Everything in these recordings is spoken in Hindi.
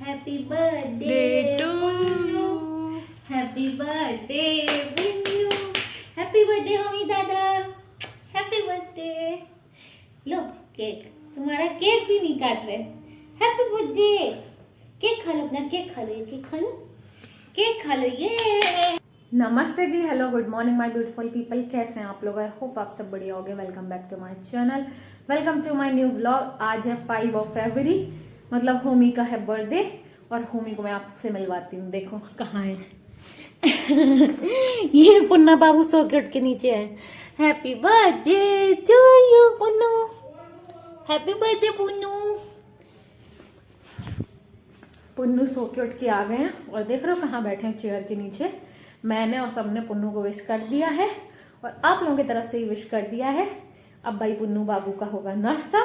Happy birthday to you, happy birthday Binnu, happy birthday mummy दादा, हैप्पी बर्थडे। लो केक, तुम्हारा केक भी नहीं काट रहे। Happy birthday. केक खा लो, अपना केक खा लो, ये केक खा लो, केक खा लो। ये नमस्ते जी, hello, good morning my beautiful people. कैसे हैं आप लोग? आई होप आप सब बढ़िया होंगे। Welcome back to my channel, welcome to my new vlog. आज है 5 ऑफ फरवरी, मतलब होमी का है बर्थडे। और होमी को मैं आपसे मिलवाती हूँ। देखो कहाँ है ये पुन्ना बाबू सॉकेट के नीचे है। Happy birthday to you Punnu, happy birthday Punnu. Punnu सो के उठ के आ गए हैं और देख रहे हो कहाँ बैठे हैं, चेयर के नीचे। मैंने और सबने पुन्नू को विश कर दिया है और आप लोगों की तरफ से ही विश कर दिया है। अब भाई पुन्नू बाबू का होगा नाश्ता।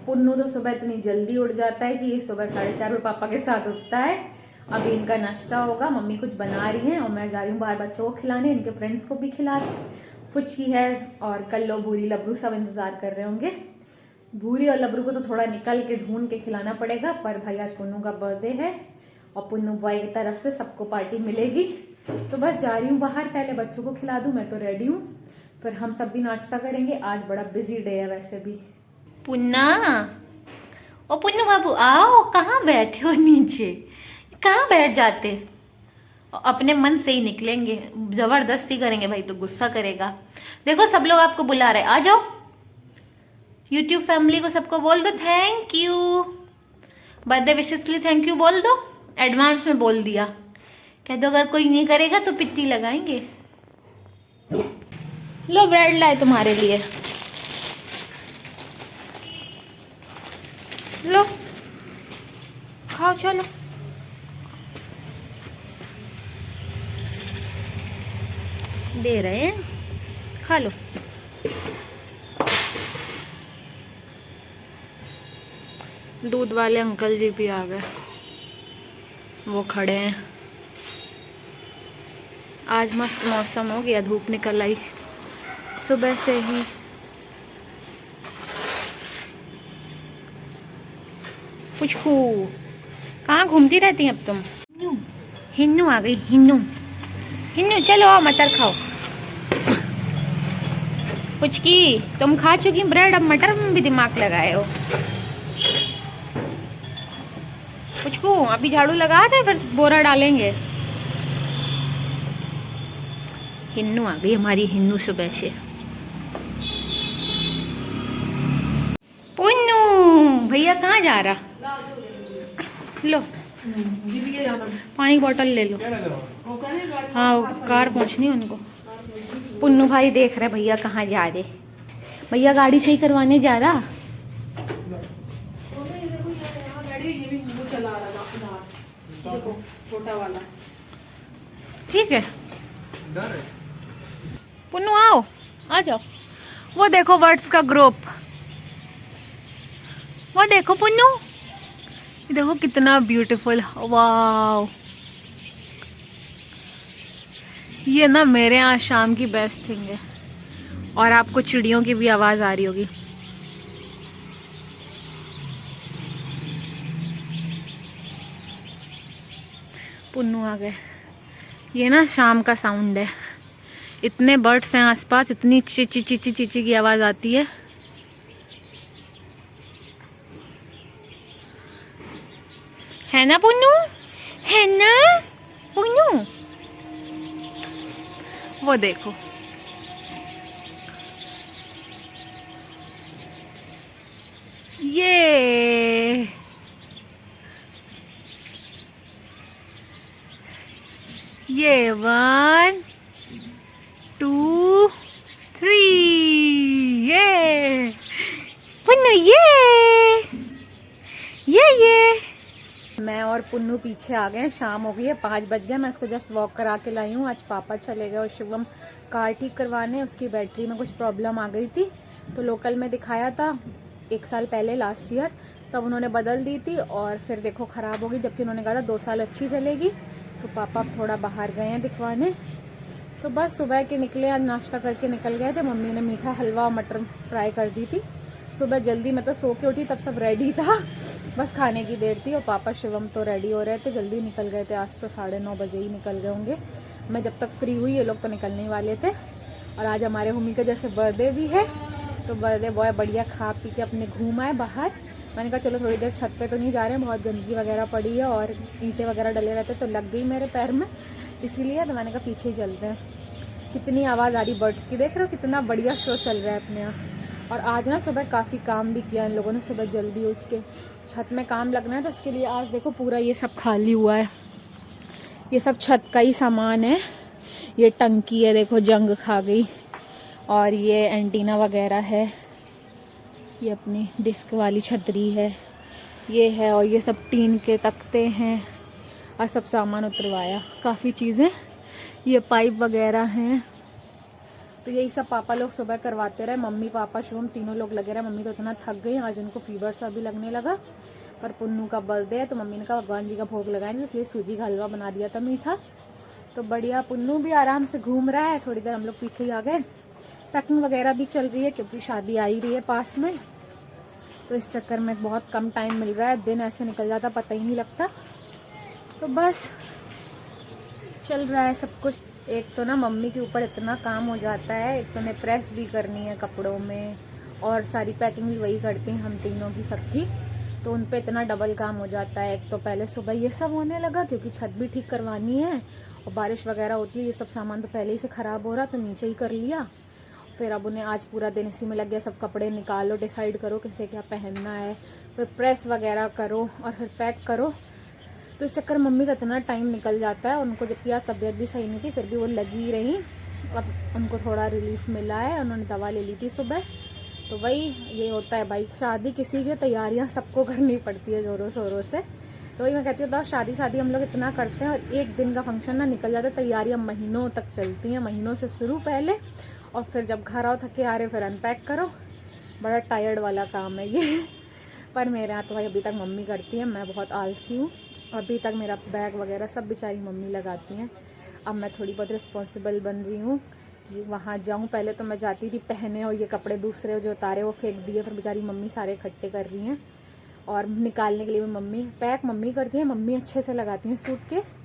पुन्नू तो सुबह इतनी जल्दी उठ जाता है कि ये सुबह 4:30 बजे पापा के साथ उठता है। अभी इनका नाश्ता होगा, मम्मी कुछ बना रही हैं और मैं जा रही हूँ बाहर बच्चों को खिलाने, इनके फ्रेंड्स को भी खिला फुचकी है और कल्लो भूरी लबरू सब इंतजार कर रहे होंगे। भूरी और लबरू को तो थोड़ा निकल के ढूंढ के खिलाना पड़ेगा, पर भाई आज पुन्नू का बर्थडे है और पुन्नू बॉय की तरफ से सबको पार्टी मिलेगी। तो बस जा रही हूँ बाहर, पहले बच्चों को खिला दूँ, मैं तो रेडी हूँ, फिर हम सब भी नाश्ता करेंगे। आज बड़ा बिजी डे है वैसे भी। पुन्ना, ओ पुन्नू बाबू आओ, कहाँ बैठे हो नीचे? कहाँ बैठ जाते? अपने मन से ही निकलेंगे, जबरदस्ती करेंगे भाई तो गुस्सा करेगा। देखो सब लोग आपको बुला रहे, आ जाओ। यूट्यूब फैमिली को सबको बोल दो थैंक यू, बर्थडे विशेस के लिए थैंक यू बोल दो। एडवांस में बोल दिया, कह दो अगर कोई नहीं करेगा तो पिट्टी लगाएंगे। लो ब्रेड लाए तुम्हारे लिए, लो खाओ, चलो। दे रहे हैं, खा लो। दूध वाले अंकल जी भी आ गए, वो खड़े हैं। आज मस्त मौसम हो गया, धूप निकल आई सुबह से ही। पुचकू कहाँ घूमती रहती हैं अब तुम? हिन्नू आ गई, हिन्नू हिन्नू चलो आओ मटर खाओ। पुचकी तुम खा चुकी ब्रेड, अब मटर में भी दिमाग लगाए हो। पुचकू अभी झाड़ू लगा दे, फिर बोरा डालेंगे। हिन्नू आ गई हमारी, हिन्नू सुबह से। पुन्नू भैया कहाँ जा रहा? लो पानी की बोतल ले लो। हाँ कार पहुँचनी उनको। पुन्नू भाई देख रहे भैया कहाँ जा रहे। भैया गाड़ी सही करवाने जा रहा। छोटा वाला ठीक है। पुन्नू आओ, आ जाओ। वो देखो वर्ड्स का ग्रुप, वो देखो पुन्नू, देखो कितना ब्यूटीफुल। वाव, ये ना मेरे यहाँ शाम की बेस्ट थिंग है। और आपको चिड़ियों की भी आवाज आ रही होगी। पुन्नू आ गए। ये ना शाम का साउंड है, इतने बर्ड्स हैं आसपास, इतनी चीची चीची चीची की आवाज आती है। है ना पुन्नू, है ना पुन्नू? वो देखो, ये 1 2 3 ये पुन्नू, ये मैं और पुन्नू पीछे आ गए। शाम हो गई है, 5 बज गए। मैं इसको जस्ट वॉक करा के लाई हूँ। आज पापा चले गए और शिवम कार ठीक करवाने, उसकी बैटरी में कुछ प्रॉब्लम आ गई थी, तो लोकल में दिखाया था 1 साल पहले, लास्ट ईयर, तब उन्होंने बदल दी थी और फिर देखो ख़राब हो गई, जबकि उन्होंने कहा था 2 साल अच्छी चलेगी। तो पापा अब थोड़ा बाहर गए हैं दिखवाने। तो बस सुबह के निकले, आज नाश्ता करके निकल गए थे। मम्मी ने मीठा हलवा और मटर फ्राई कर दी थी, सुबह जल्दी मैं तो सो के उठी, तब सब रेडी था, बस खाने की देर थी। और पापा शिवम तो रेडी हो रहे थे, जल्दी निकल गए थे। आज तो 9:30 बजे ही निकल गए होंगे। मैं जब तक फ्री हुई ये लोग तो निकलने ही वाले थे। और आज हमारे हुमी का जैसे बर्थडे भी है, तो बर्थडे बॉय बढ़िया खा पी के अपने घूम आए बाहर। मैंने कहा चलो थोड़ी देर छत पे तो नहीं जा रहे हैं, बहुत गंदगी वगैरह पड़ी है और ईंटें वगैरह डले रहते तो लग गई मेरे पैर में, इसीलिए तो मैंने कहा पीछे ही चलते हैं। कितनी आवाज़ आ रही बर्ड्स की, देख रहे हो कितना बढ़िया शो चल रहा है अपने यहाँ। और आज ना सुबह काफ़ी काम भी किया इन लोगों ने, सुबह जल्दी उठ के छत में काम लगना है, तो उसके लिए आज देखो पूरा ये सब खाली हुआ है। ये सब छत का ही सामान है। ये टंकी है, देखो जंग खा गई। और ये एंटीना वगैरह है, ये अपनी डिस्क वाली छतरी है, ये है। और ये सब टीन के तख्ते हैं और सब सामान उतरवाया, काफ़ी चीज़ें। ये पाइप वगैरह हैं, तो यही सब पापा लोग सुबह करवाते रहे। मम्मी पापा शिवम तीनों लोग लगे रहे। मम्मी तो इतना थक गई, आज उनको फीवर सा भी लगने लगा। पर पुन्नू का बर्थडे है तो मम्मी ने कहा भगवान जी का भोग लगाएंगे, इसलिए सूजी का हलवा बना दिया था मीठा। तो बढ़िया, पुन्नू भी आराम से घूम रहा है। थोड़ी देर हम लोग पीछे ही आ गए। पैकिंग वगैरह भी चल रही है क्योंकि शादी आ ही रही है पास में, तो इस चक्कर में बहुत कम टाइम मिल रहा है। दिन ऐसे निकल जाता पता ही नहीं लगता। तो बस चल रहा है सब कुछ। एक तो ना मम्मी के ऊपर इतना काम हो जाता है, एक तो उन्हें प्रेस भी करनी है कपड़ों में और सारी पैकिंग भी वही करती हैं हम तीनों की सबकी, तो उन पे इतना डबल काम हो जाता है। एक तो पहले सुबह ये सब होने लगा क्योंकि छत भी ठीक करवानी है और बारिश वगैरह होती है, ये सब सामान तो पहले ही से ख़राब हो रहा तो नीचे ही कर लिया। फिर अब उन्हें आज पूरा दिन इसी में लग गया, सब कपड़े निकालो, डिसाइड करो किसे क्या पहनना है, फिर प्रेस वगैरह करो और फिर पैक करो। तो इस चक्कर मम्मी का इतना टाइम निकल जाता है। उनको जबकि आज तबीयत भी सही नहीं थी फिर भी वो लगी रही। अब उनको थोड़ा रिलीफ मिला है, उन्होंने दवा ले ली थी सुबह। तो वही ये होता है भाई, शादी किसी की तैयारियां सबको करनी पड़ती है ज़ोरों शोरों से। तो वही मैं कहती हूँ शादी हम लोग इतना करते हैं और एक दिन का फंक्शन ना निकल जाता है। तैयारियाँ महीनों तक चलती हैं, महीनों से शुरू पहले, और फिर जब घर आओ थके आ रहे फिर अनपैक करो। बड़ा टायर्ड वाला काम है ये। पर मेरे यहाँ तो भाई अभी तक मम्मी करती है, मैं बहुत आलसी हूँ। अभी तक मेरा बैग वगैरह सब बेचारी मम्मी लगाती हैं। अब मैं थोड़ी बहुत रिस्पॉन्सिबल बन रही हूँ कि वहाँ जाऊँ। पहले तो मैं जाती थी पहने और ये कपड़े दूसरे जो उतारे वो फेंक दिए, फिर बेचारी मम्मी सारे इकट्ठे कर रही हैं। और निकालने के लिए भी मम्मी, पैक मम्मी करती हैं, मम्मी अच्छे से लगाती हैं सूटकेस।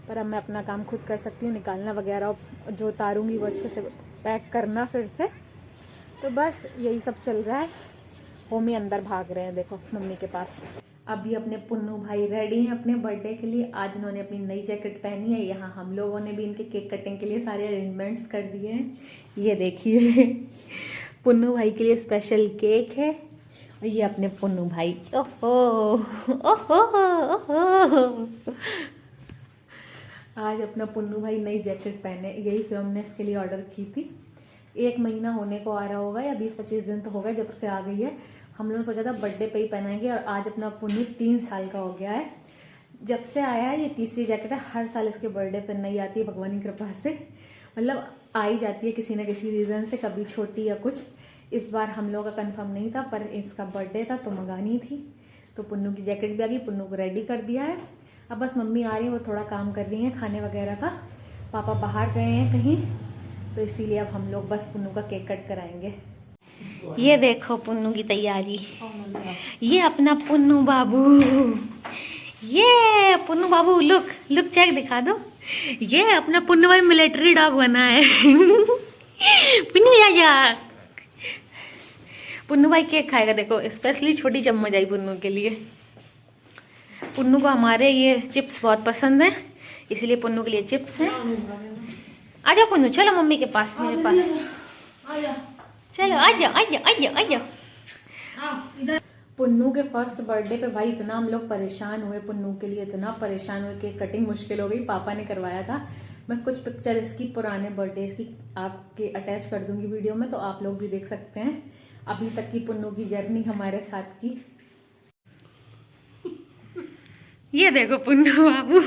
पर अब मैं अपना काम खुद कर सकती हूँ, निकालना वगैरह जो उतारूँगी वो अच्छे से पैक करना फिर से। तो बस यही सब चल रहा है। होमी अंदर भाग रहे हैं देखो मम्मी के पास। अभी अपने पुन्नू भाई रेडी हैं अपने बर्थडे के लिए। आज इन्होंने अपनी नई जैकेट पहनी है। यहाँ हम लोगों ने भी इनके केक कटिंग के लिए सारे अरेंजमेंट्स कर दिए हैं। ये देखिए पुन्नू भाई के लिए स्पेशल केक है। और ये अपने पुन्नू भाई, ओहो ओहो ओहो। आज अपना पुन्नू भाई नई जैकेट पहने, यही से हमने इसके लिए ऑर्डर की थी। 1 महीना होने को आ रहा होगा या 20-25 दिन तो हो गए जब से आ गई है। हम लोगों ने सोचा था बर्थडे पे ही पहनाएंगे और आज अपना पुन्नू 3 साल का हो गया है। जब से आया है ये तीसरी जैकेट है। हर साल इसके बर्थडे पे नई आती है भगवान की कृपा से, मतलब आ ही जाती है किसी न किसी रीज़न से, कभी छोटी या कुछ। इस बार हम लोग का कंफर्म नहीं था पर इसका बर्थडे था तो मंगानी थी। तो पुन्नू की जैकेट भी आ गई, पुन्नू को रेडी कर दिया है। अब बस मम्मी आ रही है, वो थोड़ा काम कर रही हैं खाने वगैरह का। पापा बाहर गए हैं कहीं, तो इसीलिए अब हम लोग बस पुन्नू का केक कट कराएंगे। ये देखो पुन्नू की तैयारी, ये अपना पुन्नू बाबू, ये पुन्नू बाबू लुक लुक चेक दिखा दो। ये अपना पुन्नू भाई मिलिट्री डॉग बना है। पुन्नू आजा, पुन्नू भाई केक खाएगा देखो, स्पेशली छोटी चम्मच आई पुन्नू के लिए। पुन्नू को हमारे ये चिप्स बहुत पसंद है, इसलिए पुन्नू के लिए चिप्स हैं। आजा पुन्नू, चलो मम्मी के पास, मेरे पास चलो, आजा आजा आजा आजा। पुन्नू के फर्स्ट बर्थडे पे भाई इतना हम लोग परेशान हुए, पुन्नू के लिए इतना परेशान हुए कि कटिंग मुश्किल हो गई। पापा ने करवाया था। मैं कुछ पिक्चर इसकी पुराने बर्थडेज की आपके अटैच कर दूंगी वीडियो में, तो आप लोग भी देख सकते हैं अभी तक की पुन्नू की जर्नी हमारे साथ की। ये देखो पुन्नू बाबू,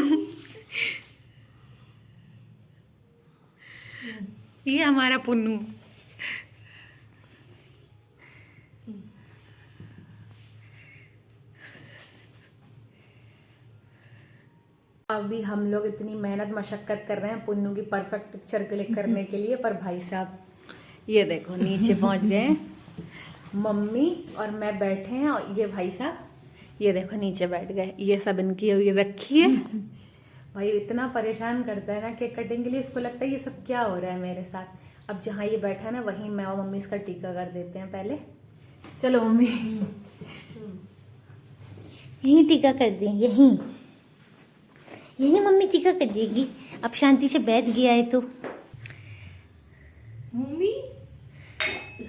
ये हमारा पुन्नू। अभी हम लोग इतनी मेहनत मशक्कत कर रहे हैं पुन्नू की परफेक्ट पिक्चर क्लिक करने के लिए, पर भाई साहब ये देखो नीचे पहुंच गए। मम्मी और मैं बैठे हैं और ये भाई साहब ये देखो नीचे बैठ गए। ये सब इनकी अभी रखी है। भाई इतना परेशान करता है ना केक कटिंग के लिए, इसको लगता है ये सब क्या हो रहा है मेरे साथ। अब जहाँ ये बैठा है ना वहीं मैं और मम्मी इसका टीका कर देते हैं पहले। चलो मम्मी। यही टीका कर दें, यही यही मम्मी टीका कर देगी। अब शांति से बैठ गया है तो मम्मी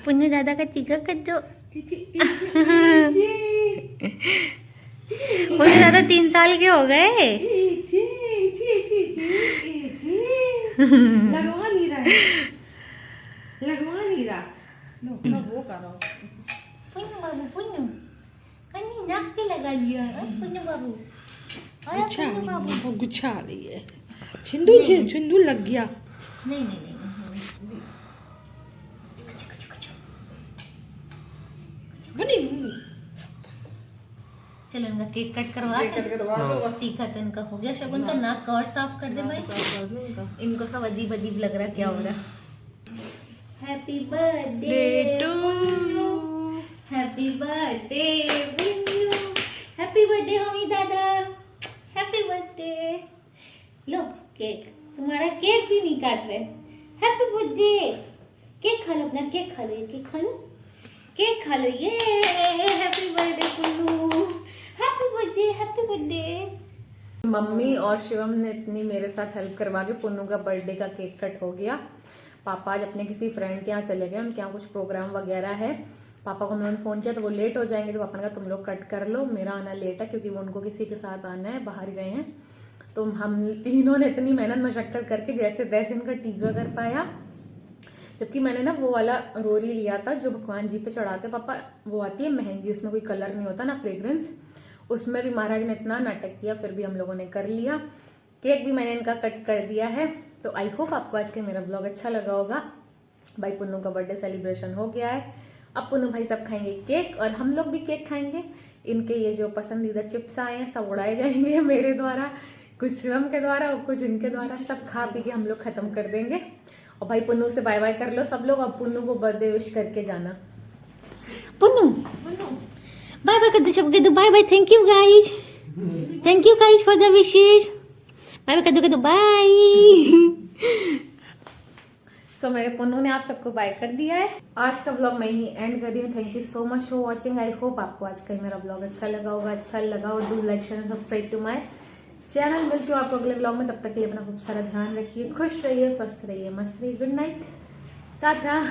पुन्नू दादा का टीका कर दो। पुन्नू दादा 3 साल के हो गए। लगवा नहीं रहा है, लगवा नहीं रहा। लो वो करो। पुन्नू बाबू पुन्नू कहीं नाक पे लगा लिया है पुन्नू बाबू। गुच्छा पुन्नू बाबू वो गुच्छा आ रही है। सिंदूर से सिंदूर लग गया। नहीं नहीं नहीं, नहीं। बनी चलो इनका केक कट करवा दो। टीका तो इनका हो गया। शगुन का नाक का और साफ कर दे भाई। इनको सब अजीब अजीब लग रहा है, क्या हो रहा है। Happy birthday to you, happy birthday Vinyu, happy birthday Homi दादा, हैप्पी बर्थडे। लो केक, तुम्हारा केक भी नहीं काट रहे। Happy birthday. केक खा लो, अपना केक खा लो, केक खा लो, केक खा लो। ये happy birthday Punnu, happy birthday, happy birthday. Mummy और शिवम ने इतनी मेरे साथ हेल्प करवा के पुन्नू का बर्थडे का केक कट हो गया। पापा आज अपने किसी फ्रेंड के यहाँ चले गए, उनके यहाँ कुछ प्रोग्राम वगैरह है। पापा को हम लोगों ने फ़ोन किया तो वो लेट हो जाएंगे, तो पापा ने कहा तुम लोग कट कर लो, मेरा आना लेट है क्योंकि वो उनको किसी के साथ आना है, बाहर गए हैं। तो हम तीनों ने इतनी मेहनत मशक्कत करके जैसे तैसे इनका टीका कर पाया। जबकि मैंने ना वो वाला रोरी लिया था जो भगवान जी पे चढ़ाते पापा, वो आती है महंगी, उसमें कोई कलर नहीं होता ना फ्रेग्रेंस। उसमें भी महाराज ने इतना नाटक किया, फिर भी हम लोगों ने कर लिया। केक भी मैंने इनका कट कर दिया है। तो आई होप आपको आज के मेरा ब्लॉग अच्छा लगा होगा। भाई पुन्नू का बर्थडे सेलिब्रेशन हो गया है। अब पुन्नू भाई सब खाएंगे केक और हम लोग भी केक खाएंगे। इनके ये जो पसंदीदा चिप्स आए हैं सब उड़ाए जाएंगे मेरे द्वारा, कुछ शिवम के द्वारा और कुछ इनके द्वारा। सब खा पी के हम लोग खत्म कर देंगे। और भाई पुन्नू से बाय बाय कर लो सब लोग। अब पुन्नू को बर्थडे विश करके जाना। पुन्नू बाय बाय कर दो सबके, दो bye bye. Thank you guys, thank you guys for the wishes. Bye bye कर दो बाय। सो मेरे पुन्नू ने आप सबको बाय कर दिया है। आज का ब्लॉग मैं ही एंड कर रही हूँ। Thank you so much for watching. I hope आपको आज का मेरा ब्लॉग अच्छा लगा होगा। अच्छा लगा और do like share subscribe to my channel. मिलती हूँ आपको अगले ब्लॉग में। तब तक के लिए अपना खूब सारा ध्यान रखिए, खुश रहिए, स्वस्थ रहिए, मस्त रहिए। Good night, Tata.